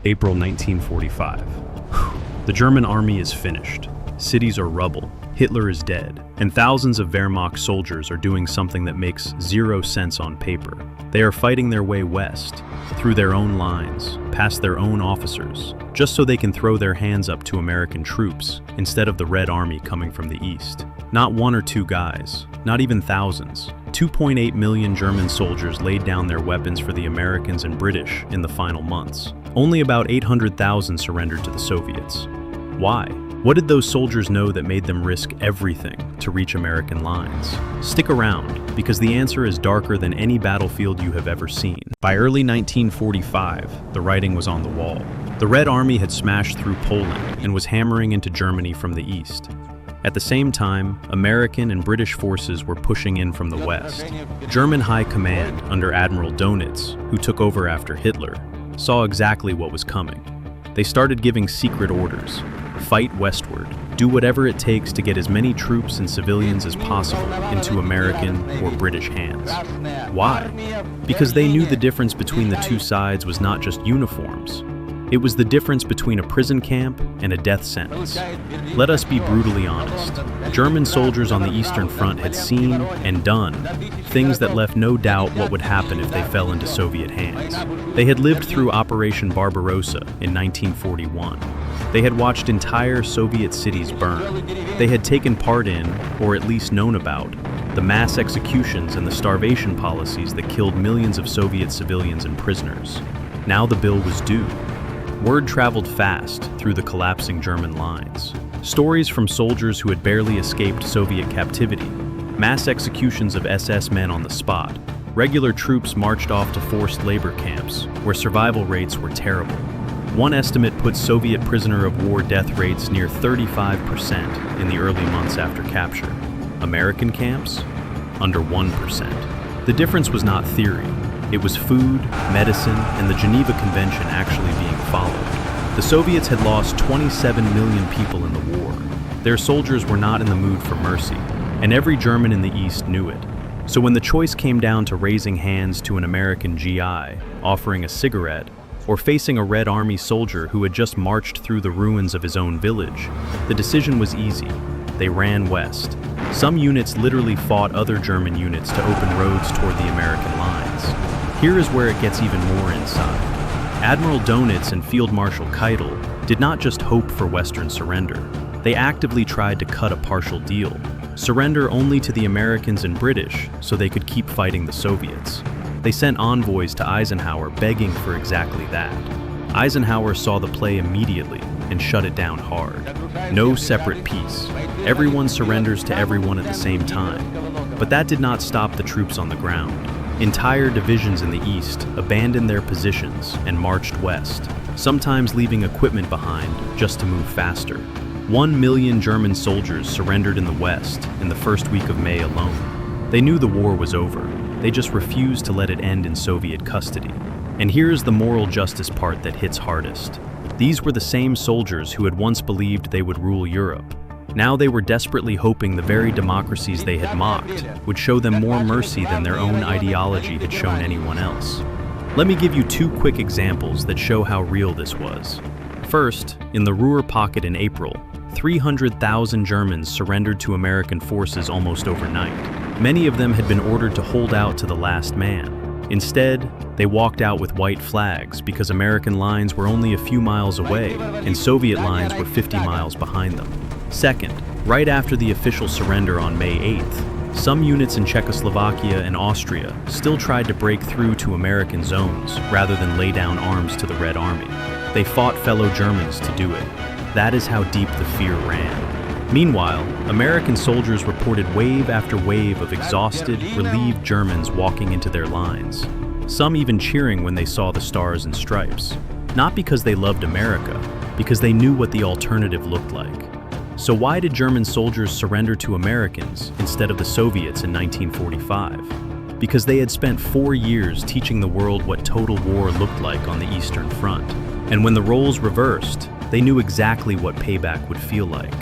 April 1945. The German army is finished. Cities are rubble. Hitler is dead. And thousands of Wehrmacht soldiers are doing something that makes zero sense on paper. They are fighting their way west, through their own lines, past their own officers, just so they can throw their hands up to American troops instead of the Red Army coming from the east. Not one or two guys, not even thousands. 2.8 million German soldiers laid down their weapons for the Americans and British in the final months. Only about 800,000 surrendered to the Soviets. Why? What did those soldiers know that made them risk everything to reach American lines? Stick around, because the answer is darker than any battlefield you have ever seen. By early 1945, the writing was on the wall. The Red Army had smashed through Poland and was hammering into Germany from the east. At the same time, American and British forces were pushing in from the west. German High Command, under Admiral Dönitz, who took over after Hitler, saw exactly what was coming. They started giving secret orders. Fight westward. Do whatever it takes to get as many troops and civilians as possible into American or British hands. Why? Because they knew the difference between the two sides was not just uniforms. It was the difference between a prison camp and a death sentence. Let us be brutally honest. German soldiers on the Eastern Front had seen and done things that left no doubt what would happen if they fell into Soviet hands. They had lived through Operation Barbarossa in 1941. They had watched entire Soviet cities burn. They had taken part in, or at least known about, the mass executions and the starvation policies that killed millions of Soviet civilians and prisoners. Now the bill was due. Word traveled fast through the collapsing German lines. Stories from soldiers who had barely escaped Soviet captivity, mass executions of SS men on the spot, regular troops marched off to forced labor camps, where survival rates were terrible. One estimate puts Soviet prisoner of war death rates near 35% in the early months after capture. American camps? Under 1%. The difference was not theory. It was food, medicine, and the Geneva Convention actually being followed. The Soviets had lost 27 million people in the war. Their soldiers were not in the mood for mercy, and every German in the East knew it. So when the choice came down to raising hands to an American GI, offering a cigarette, or facing a Red Army soldier who had just marched through the ruins of his own village, the decision was easy. They ran west. Some units literally fought other German units to open roads toward the American lines. Here is where it gets even more inside. Admiral Dönitz and Field Marshal Keitel did not just hope for Western surrender. They actively tried to cut a partial deal, surrender only to the Americans and British so they could keep fighting the Soviets. They sent envoys to Eisenhower begging for exactly that. Eisenhower saw the play immediately and shut it down hard. No separate peace. Everyone surrenders to everyone at the same time. But that did not stop the troops on the ground. Entire divisions in the east abandoned their positions and marched west, sometimes leaving equipment behind just to move faster. 1 million German soldiers surrendered in the west in the first week of May alone. They knew the war was over. They just refused to let it end in Soviet custody. And here's the moral justice part that hits hardest. These were the same soldiers who had once believed they would rule Europe. Now they were desperately hoping the very democracies they had mocked would show them more mercy than their own ideology had shown anyone else. Let me give you two quick examples that show how real this was. First, in the Ruhr Pocket in April, 300,000 Germans surrendered to American forces almost overnight. Many of them had been ordered to hold out to the last man. Instead, they walked out with white flags because American lines were only a few miles away and Soviet lines were 50 miles behind them. Second, right after the official surrender on May 8th, some units in Czechoslovakia and Austria still tried to break through to American zones rather than lay down arms to the Red Army. They fought fellow Germans to do it. That is how deep the fear ran. Meanwhile, American soldiers reported wave after wave of exhausted, relieved Germans walking into their lines, some even cheering when they saw the stars and stripes. Not because they loved America, because they knew what the alternative looked like. So why did German soldiers surrender to Americans instead of the Soviets in 1945? Because they had spent 4 years teaching the world what total war looked like on the Eastern Front. And when the roles reversed, they knew exactly what payback would feel like.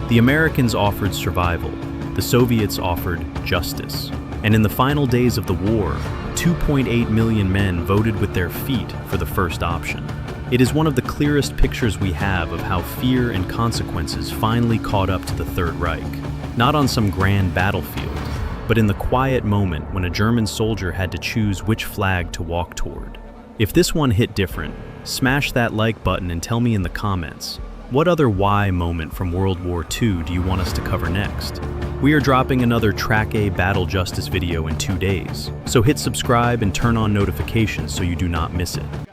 The Americans offered survival, the Soviets offered justice. And in the final days of the war, 2.8 million men voted with their feet for the first option. It is one of the clearest pictures we have of how fear and consequences finally caught up to the Third Reich. Not on some grand battlefield, but in the quiet moment when a German soldier had to choose which flag to walk toward. If this one hit different, smash that like button and tell me in the comments, what other why moment from World War II do you want us to cover next? We are dropping another Track A Battle Justice video in 2 days, so hit subscribe and turn on notifications so you do not miss it.